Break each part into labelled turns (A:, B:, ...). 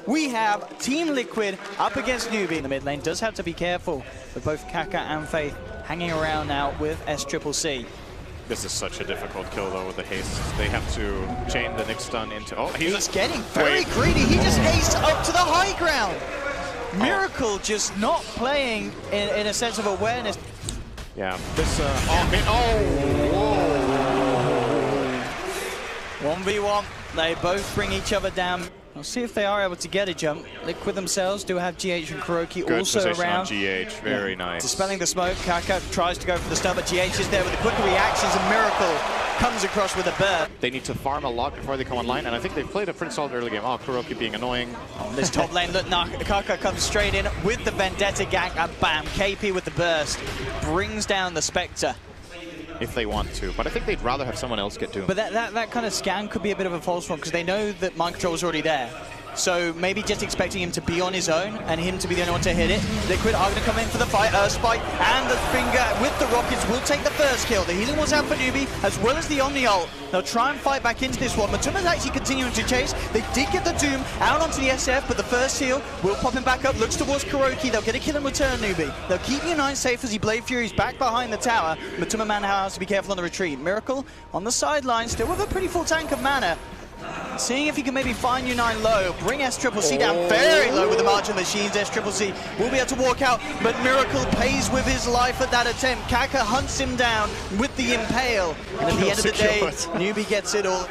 A: we have Team Liquid up against NEWBEE. The mid lane does have to be careful with both Kaka and Faith hanging around now with SCCC.
B: This is such a difficult kill though with the haste. They have to chain the Nick stun into... Oh,
A: he's getting very greedy. He just hastes up to the high ground. Miracle just not playing in a sense of awareness.
B: Yeah, this...
A: 1v1. They both bring each other down. We'll see if they are able to get a jump. Liquid themselves do have GH and KuroKy also around.
B: On GH, very nice.
A: Dispelling the smoke, Kaka tries to go for the stun, but GH is there with the quick reactions, and Miracle comes across with a burst.
B: They need to farm a lot before they come online, and I think they've played a pretty solid early game. Oh, KuroKy being annoying.
A: This top lane, look, now Kaka comes straight in with the Vendetta gank, and bam, KP with the burst brings down the Spectre.
B: If they want to, but I think they'd rather have someone else get doomed.
A: But that kind of scan could be a bit of a false one because they know that Mind Control is already there. So maybe just expecting him to be on his own and him to be the only one to hit it. Liquid are going to come in for the fight. Spike and the finger with the rockets will take the first kill. The healing was out for NEWBEE as well as the Omni ult. They'll try and fight back into this one. Matuma's actually continuing to chase. They did get the Doom out onto the SF, but the first heal will pop him back up. Looks towards KuroKy. They'll get a kill in return, NEWBEE. They'll keep U9 safe as he Blade Fury's back behind the tower. Matuma man has to be careful on the retreat. Miracle on the sideline, still with a pretty full tank of mana. Seeing if he can maybe find U9 low, bring SCCC down very low with the Marching Machines. SCCC will be able to walk out, but Miracle pays with his life at that attempt. Kaka hunts him down with the Impale, and at the end of the day, NEWBEE gets it all.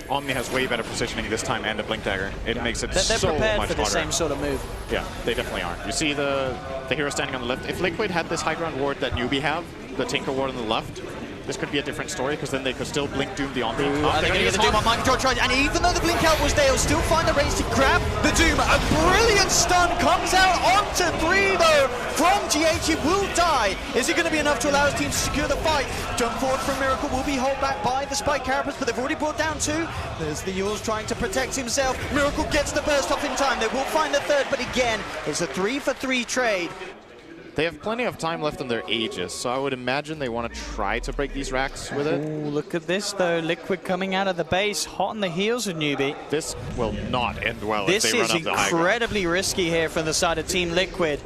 B: Omni has way better positioning this time and a Blink Dagger. It makes it
A: they're
B: so much
A: prepared for the
B: harder.
A: same sort of move.
B: Yeah, they definitely are. You see the hero standing on the left. If Liquid had this high ground ward that NEWBEE have, the Tinker ward on the left, this could be a different story because then they could still Blink Doom the Omni.
A: They're going to get the Doom on Mind Control tries, and even though the Blink out was there, he'll still find the race to grab the Doom. A brilliant stun comes out onto 3 though from GH. He will die. Is it going to be enough to allow his team to secure the fight? Jump forward from Miracle will be held back by the Spike Carapace, but they've already brought down 2. There's the Yules trying to protect himself. Miracle gets the burst off in time. They will find the third, but again, it's a 3-for-3 trade.
B: They have plenty of time left on their Aegis, so I would imagine they want to try to break these racks with it.
A: Ooh, look at this though, Liquid coming out of the base, hot on the heels of NEWBEE.
B: This will not end well if they run up the high ground.
A: This is incredibly risky here from the side of Team Liquid.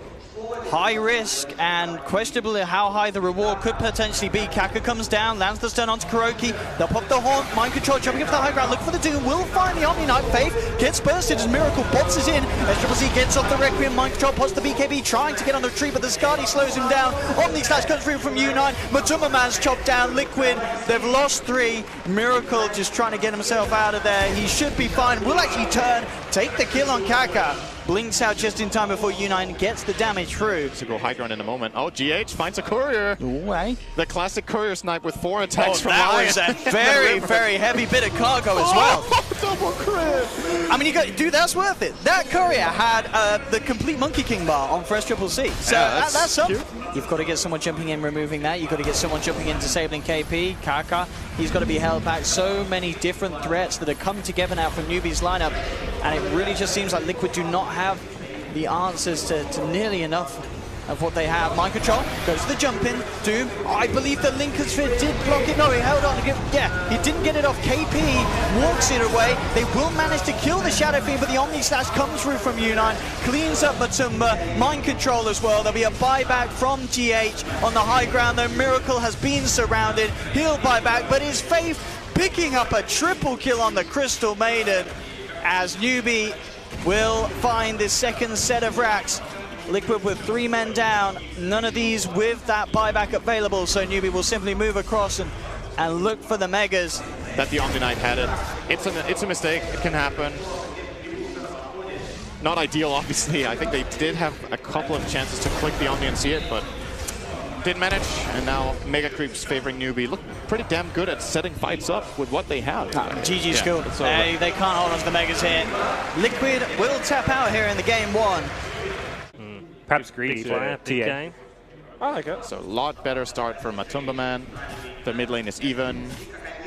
A: High risk and questionable how high the reward could potentially be. Kaka comes down, lands the stun onto KuroKy. They'll pop the Haunt, Mind Control jumping up the high ground, look for the Doom, will find the Omni Knight. Faith gets bursted as Miracle boxes in. SCCC gets off the Requiem, Mind Control pots the BKB, trying to get on the retreat, but the Skadi slows him down. Omni Slash comes through from U9. Matuma man's chopped down. Liquid, they've lost 3. Miracle just trying to get himself out of there. He should be fine. Will actually turn, take the kill on Kaka. Blinks out just in time before U9 gets the damage through.
B: To go high ground in a moment. Oh, GH finds a courier.
A: Ooh, eh?
B: The classic courier snipe with 4 attacks from
A: that
B: Lion.
A: was a very, very heavy bit of cargo as well.
B: Double crit.
A: I mean, dude, that's worth it. That courier had the complete Monkey King bar on for SCCC. So
B: yeah,
A: that's up.
B: Cute.
A: You've got to get someone jumping in, removing that. You've got to get someone jumping in, disabling KP. Kaka, he's got to be held back. So many different threats that have come together now from NEWBEE's lineup. And it really just seems like Liquid do not have the answers to nearly enough of what they have. Mind Control goes to the jump in. Doom, I believe the Lincoln Sphere did block it. No, he held on. Yeah, he didn't get it off. KP walks it away. They will manage to kill the Shadow Fiend, but the Omni Slash comes through from U9, cleans up Matumba. Mind Control as well. There'll be a buyback from GH on the high ground, though Miracle has been surrounded. He'll buy back, but his Faith picking up a triple kill on the Crystal Maiden as NEWBEE will find this second set of racks. Liquid with 3 men down, none of these with that buyback available, so NEWBEE will simply move across and look for the Megas.
B: That the Omni Knight had it. It's a mistake, it can happen. Not ideal, obviously. I think they did have a couple of chances to click the Omni and see it, but didn't manage, and now Mega Creeps favoring NEWBEE. Look pretty damn good at setting fights up with what they have.
A: GG's cool. They can't hold on to the Megas here. Liquid will tap out here in the game 1.
C: Perhaps greedy for TA.
B: I like it. So a lot better start for Matumba Man. The mid lane is even.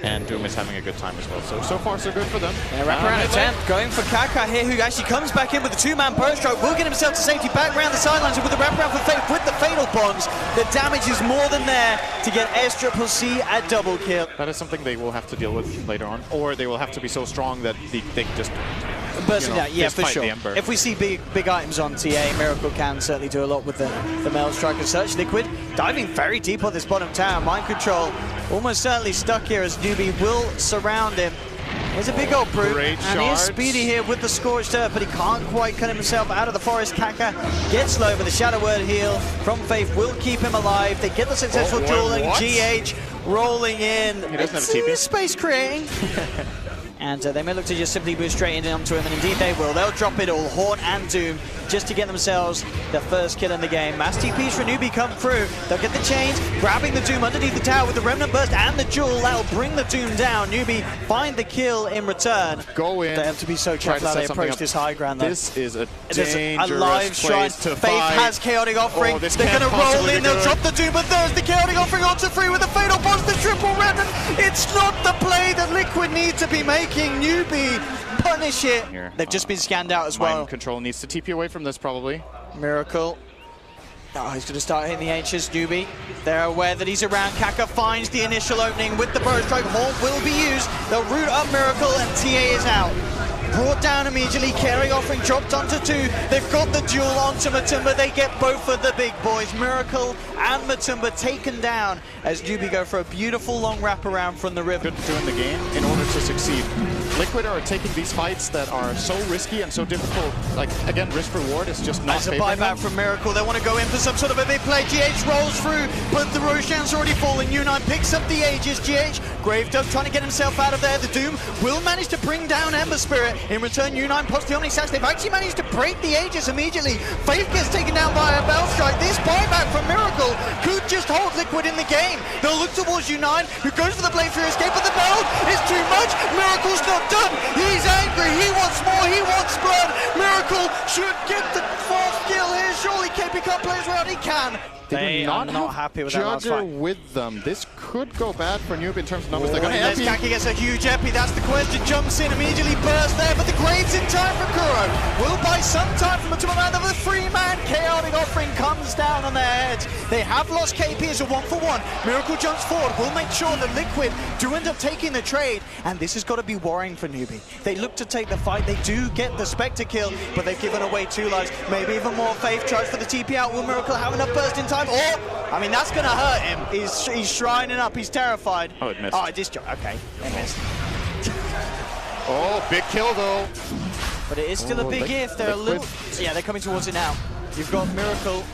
B: And Doom is having a good time as well. So far, so good for them.
A: And a wraparound attempt going for Kaka here, who actually comes back in with the two-man burst stroke. Will get himself to safety back around the sidelines, and with the wraparound for Faith with the fatal bombs, the damage is more than there to get SCC a double kill.
B: That is something they will have to deal with later on, or they will have to be so strong that they just
A: yeah, for sure. If we see big items on TA, Miracle can certainly do a lot with the melt strike as such. Liquid diving very deep on this bottom tower. Mind control almost certainly stuck here as NEWBEE will surround him. Here's a big old brute, and he is speedy here with the Scorched Earth, but he can't quite cut himself out of the forest. Kaka gets low, but the Shadow Word heal from Faith will keep him alive. They get the successful dueling. GH rolling in.
B: He doesn't have a TP.
A: Space creating. And they may look to just simply move straight into him, and indeed they will. They'll drop it all, Horn and Doom, just to get themselves the first kill in the game. Mass TPs for NEWBEE come through. They'll get the chains, grabbing the Doom underneath the tower with the Remnant Burst and the Jewel. That'll bring the Doom down. NEWBEE find the kill in return.
B: Go in.
A: They have to be so careful how they approach this high ground, though.
B: This is a dangerous
A: live shrine.
B: to
A: Faith
B: fight.
A: has Chaotic Offering.
B: They're
A: going to roll in. They'll drop the Doom, but there's the Chaotic Offering onto 3 with the Fatal Boss, the triple Remnant. It's not the play that Liquid need to be making. NEWBEE punish it. They've just been scanned out as well.
B: Mind control needs to TP away from this probably.
A: Miracle. Oh, he's going to start hitting the H's. NEWBEE, they're aware that he's around. Kaka finds the initial opening with the burst strike. Haunt will be used. They'll root up Miracle, and TA is out. Brought down immediately. Carrying Offering dropped onto 2. They've got the duel onto Matumba. They get both of the big boys. Miracle and Matumba taken down as NEWBEE go for a beautiful long wraparound from the river.
B: Good doing the game in order to succeed. Liquid are taking these fights that are so risky and so difficult. Like, again, risk-reward is just not
A: favoring them. Nice buyback from Miracle. They want to go in for some sort of a big play. GH rolls through, but the Roshan's already falling. U9 picks up the Aegis. GH, Gravedug trying to get himself out of there. The Doom will manage to bring down Ember Spirit. In return, U9 pops the Omni Sash. They've actually managed to break the Aegis immediately. Faith gets taken down by a Bell Strike. This buyback from Miracle could just hold Liquid in the game. They'll look towards U9, who goes for the Blade Fury escape, but the Bell is too much. Miracle's not done. He's angry. He wants more. He wants blood. Miracle should get the 4th kill here. Surely KP can't play as well. He can.
B: They are not
A: happy with that last fight.
B: with them. This could go bad for NEWBEE in terms of numbers. They're going to
A: Epi. Kaki gets a huge Epi. That's the question. Jumps in, immediately bursts there, but the Graves in time for Kuro. Will buy some time from the man. The 3-man Chaotic Offering comes down on their heads. They have lost KP as a 1-for-1. Miracle jumps forward. Will make sure that Liquid do end up taking the trade, and this has got to be worrying for NEWBEE. They look to take the fight. They do get the Spectre kill, but they've given away 2 lives. Maybe even more. Faith tries for the TP out. Will Miracle have enough burst in time? Or, I mean, that's going to hurt him. He's shrining up. He's terrified.
B: Oh, it missed.
A: Oh, it just... Okay, it missed.
B: Oh, big kill, though.
A: But it is still a big if. They're a little... Yeah, they're coming towards it now. You've got Miracle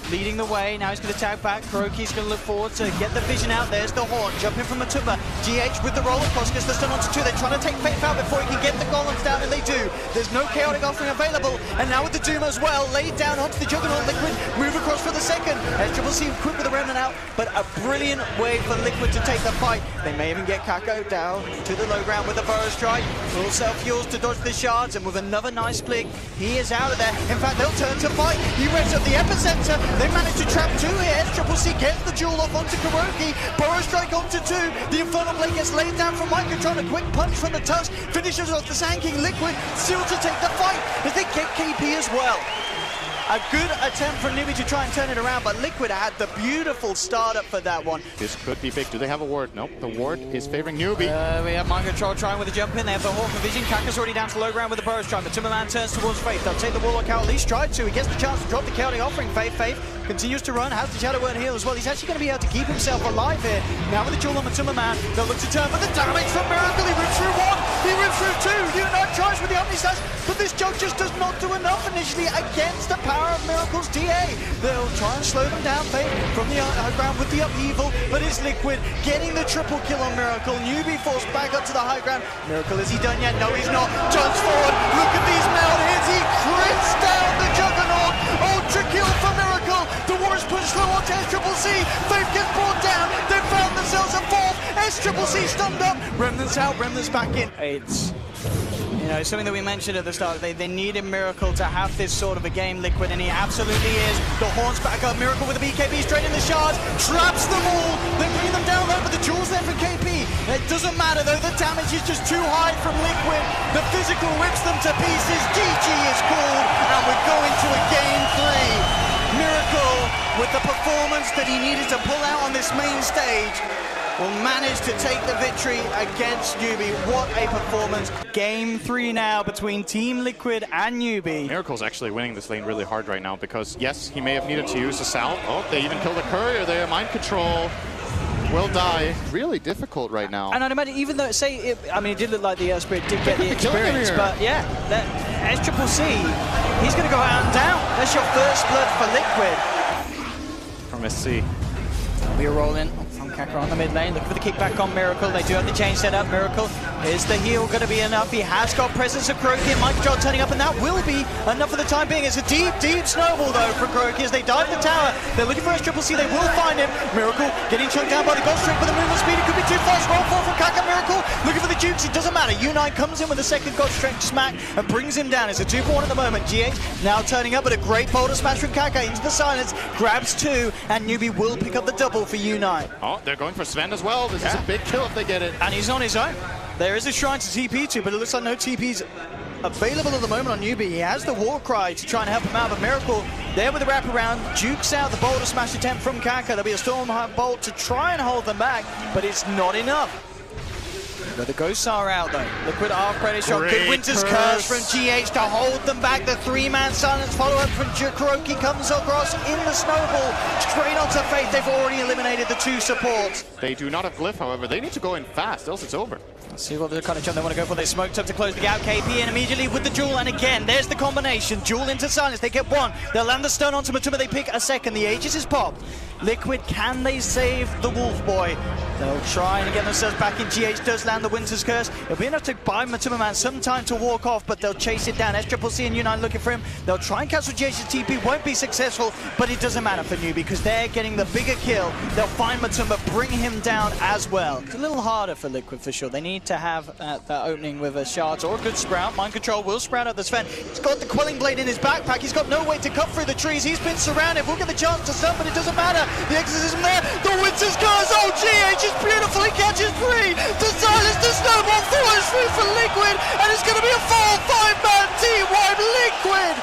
A: leading the way. Now he's going to tag back. Kuroki's going to look forward to get the vision out. There's the Horn. Jumping from Matumba. GH with the roller cross gets the stun onto 2. They're trying to take Faith out before he can get the golems down, and they do. There's no Chaotic Offering available. And now with the Doom as well, laid down onto the Juggernaut. Liquid move across for the second. SCC quick with the Remnant out, but a brilliant way for Liquid to take the fight. They may even get Kako down to the low ground with a Burrow Strike. Full self-fuels to dodge the shards, and with another nice flick, he is out of there. In fact, they'll turn to fight. He revs up the epicenter. They manage to trap 2 here. SCC gets the jewel off onto Kuroki. Burrow Strike onto 2. The Infernal Blade gets laid down from Microtron. A quick punch from the Tusk finishes off the Sand King. Liquid still to take the fight as they get KP as well. A good attempt from NEWBEE to try and turn it around, but Liquid had the beautiful startup for that one.
B: This could be big. Do they have a ward? Nope. The ward is favoring NEWBEE.
A: We have Mind Control trying with a jump in. They have the Hawk for vision. Kaka's already down to low ground with the Burrow Strike. The Timberman turns towards Faith. They'll take the Warlock out, at least try to. He gets the chance to drop the Chaotic Offering. Faith continues to run, has the Shadow Word heal as well. He's actually going to be able to keep himself alive here. Now with the Jewel on the Timberman, they'll look to turn, but the damage from Miracle. He rips through 1, he rips through 2. U9 tries with the Omni Slash, but this jump just does not do enough initially against the power of Miracle's DA. They'll try and slow them down, Faith, from the high ground with the upheaval, but it's Liquid getting the triple kill on Miracle. NEWBEE forced back up to the high ground. Miracle, is he done yet? No, he's not. Jumps forward. Look at these melt hits. He crits down the Juggernaut. Ultra kill for Miracle. The Warriors push slow onto SCC. Faith gets brought down. They found themselves a 4th. SCC stunned up. Remnants out. Remnants back in. It's... know, something that we mentioned at the start, they needed Miracle to have this sort of a game, Liquid, and he absolutely is. The horns back up, Miracle with the BKB straight in the shards, traps them all, they bring them down low, but the jewel's there from KP. It doesn't matter though, the damage is just too high from Liquid. The physical rips them to pieces, GG is called, and we're going to a game 3. Miracle, with the performance that he needed to pull out on this main stage, will manage to take the victory against NEWBEE. What a performance. Game 3 now between Team Liquid and NEWBEE.
B: Miracle's actually winning this lane really hard right now because, yes, he may have needed to use the Sal. Oh, they even killed the courier there. Mind control will die. Really difficult right now.
A: And I'd imagine, even though, I mean, it did look like the Spirit did get the experience, but yeah, that SCCC, he's going to go out and down. That's your first blood for Liquid.
B: From SC.
A: We're rolling from Kaka on the mid lane, looking for the kickback on Miracle. They do have the chain set up. Miracle, is the heal going to be enough? He has got presence of Kroki and Mike John turning up, and that will be enough for the time being. It's a deep, deep snowball though for Kroki as they dive the tower. They're looking for SCCC. They will find him. Miracle getting choked down by the Ghost Trick, but the movement speed, it could be too fast. Roll for from Kaka. Miracle looking for the Jukes. It doesn't matter. U9 comes in with a second Ghost Trick smack and brings him down. It's a 2-for-1 at the moment. GH now turning up, but a great boulder smash from Kaka into the silence. Grabs 2, and NEWBEE will pick up the double for U9.
B: Oh, they're going for Sven as well. This is a big kill if they get it.
A: And he's on his own. There is a shrine to TP to, but it looks like no TP's available at the moment on NEWBEE. He has the war cry to try and help him out, but Miracle there with the wraparound, jukes out the boulder smash attempt from Kaka. There'll be a Storm Bolt to try and hold them back, but it's not enough. But the ghosts are out though. Liquid are credit shot. Good Winter's Curse from GH to hold them back. The 3-man silence follow-up from Kroki comes across in the snowball. Straight onto Faith. They've already eliminated the 2 supports.
B: They do not have Glyph, however. They need to go in fast, else it's over.
A: Let's see what the kind of jump they want to go for. They smoked up to close the gap. KP in immediately with the Jewel, and again, there's the combination. Jewel into silence. They get 1. They'll land the stun onto Matuma. They pick a second. The Aegis is popped. Liquid, can they save the Wolf Boy? They'll try and get themselves back in. GH does land the Winter's Curse. It'll be enough to buy Matuma Man some time to walk off, but they'll chase it down. SCCC and U9 looking for him. They'll try and cancel GH's TP. Won't be successful, but it doesn't matter for NEWBEE because they're getting the bigger kill. They'll find Matuma, bring him down as well. It's a little harder for Liquid for sure. They need to have that opening with a Shards or a good Sprout. Mind Control will sprout out the Sven. He's got the Quelling Blade in his backpack. He's got no way to cut through the trees. He's been surrounded. We'll get the chance to stun, but it doesn't matter. The Exorcism there. The Winter's Curse. Oh, GH is beautifully catches 3. To silence the snowball. Follows through for Liquid, and it's going to be a full 5-man team wipe. Liquid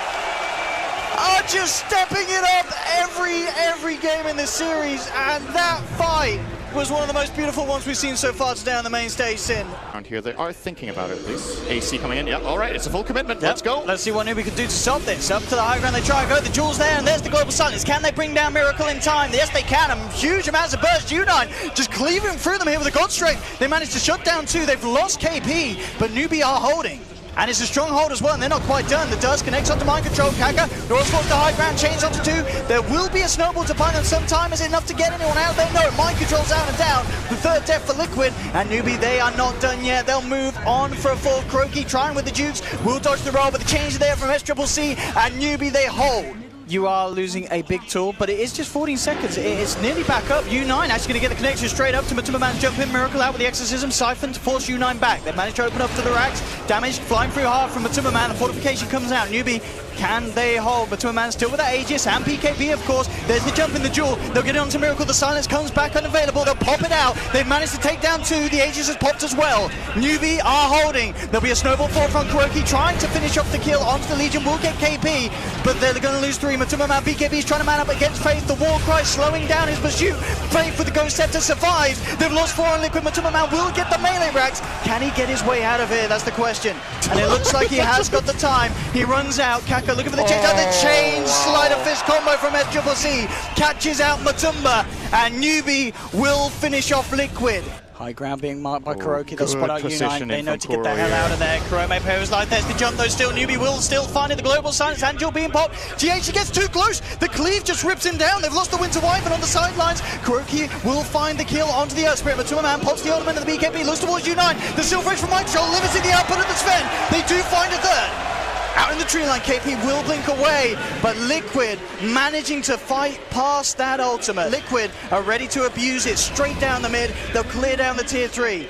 A: are just stepping it up every game in this series, and that fight was one of the most beautiful ones we've seen so far today on the main stage, Sin.
B: Around here, they are thinking about it at least. AC coming in. Yeah, all right, it's a full commitment. Let's go.
A: Let's see what NEWBEE can do to stop this. Up to the high ground, they try and go. The Jewel's there, and there's the Global Silence. Can they bring down Miracle in time? Yes, they can. Huge amounts of burst. U9 just cleaving through them here with a God Strength. They managed to shut down 2. They've lost KP, but NEWBEE are holding. And it's a stronghold as well, and they're not quite done. The Dust connects onto Mind Control. Kaka draws forward the high ground, chains onto 2. There will be a snowball to find them sometime. Is it enough to get anyone out there? No, Mind Control's out and down. The 3rd death for Liquid, and NEWBEE, they are not done yet. They'll move on for a 4th. Kroki trying with the Dukes. Will dodge the roll, but the change there from SCCC, and NEWBEE, they hold. You are losing a big tool, but it is just 14 seconds. It's nearly back up. U9 actually going to get the connection straight up to Matuma Man. Jump in, Miracle out with the Exorcism. Siphon to force U9 back. They've managed to open up to the racks. Damage flying through hard from Matuma Man. The fortification comes out. NEWBEE, can they hold? Matuma Man still with that Aegis and PKP, of course. There's the jump in the Jewel. They'll get it onto Miracle. The silence comes back unavailable. They'll pop it out. They've managed to take down 2. The Aegis has popped as well. NEWBEE are holding. There'll be a snowball forward from Kroki trying to finish off the kill onto the Legion. Will get KP, but they're going to lose 3. Matuma Man, PKP is trying to man up against Faith. The war cry slowing down his pursuit. Faith with the Ghost Scepter survives. They've lost 4 on Liquid. Matuma Man will get the melee racks. Can he get his way out of here? That's the question. And it looks like he has got the time. He runs out. Kaka looking for the change. The chain slider fist combo from SCCC catches out Matuma, and NEWBEE will finish off Liquid. High ground being marked by Kroki. They'll spot out U9. They know to get the hell out of there. Chrome Power's like there's the jump though. Still NEWBEE will still find it. The Global Silence. Angel being popped. GH gets too close. The Cleave just rips him down. They've lost the Winter Wyvern on the sidelines. Kroki will find the kill onto the Earth Spirit. Matuma Man pops the ultimate of the BKB. Looks towards U9. The Silver Edge from Mike Troll limiting the output of the Sven. They do find a 3rd. Out in the tree line, KP will blink away, but Liquid managing to fight past that ultimate. Liquid are ready to abuse it straight down the mid. They'll clear down the tier 3.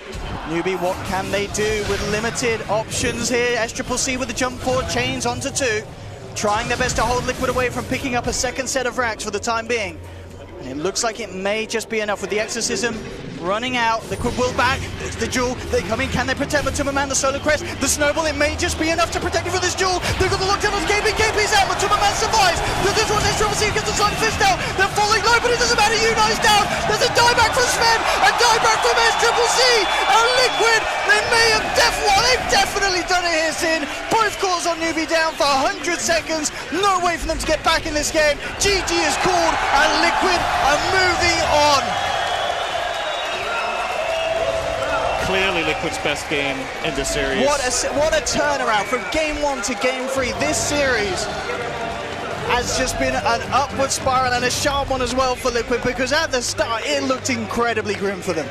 A: NEWBEE, what can they do with limited options here? SCCC with the jump forward, chains onto 2. Trying their best to hold Liquid away from picking up a second set of racks for the time being. And it looks like it may just be enough with the Exorcism running out. Liquid will back. It's the duel. They come in. Can they protect Matuma-Man? The Solar Crest, the Snowball. It may just be enough to protect you for this duel. They've got the lockdown on KP. KP's out. Matuma-Man survives. This one's SCCC gets the Sonic Fist out. They're falling low, but it doesn't matter. Unite's down. There's a dieback from Sven. A dieback from SCCC. And Liquid, they've definitely done it here, Sin. Both cores on NEWBEE down for 100 seconds. No way for them to get back in this game. GG is called, and Liquid are moving on.
B: Clearly Liquid's best game in this series.
A: What a turnaround from game 1 to game 3. This series has just been an upward spiral, and a sharp one as well for Liquid, because at the start it looked incredibly grim for them.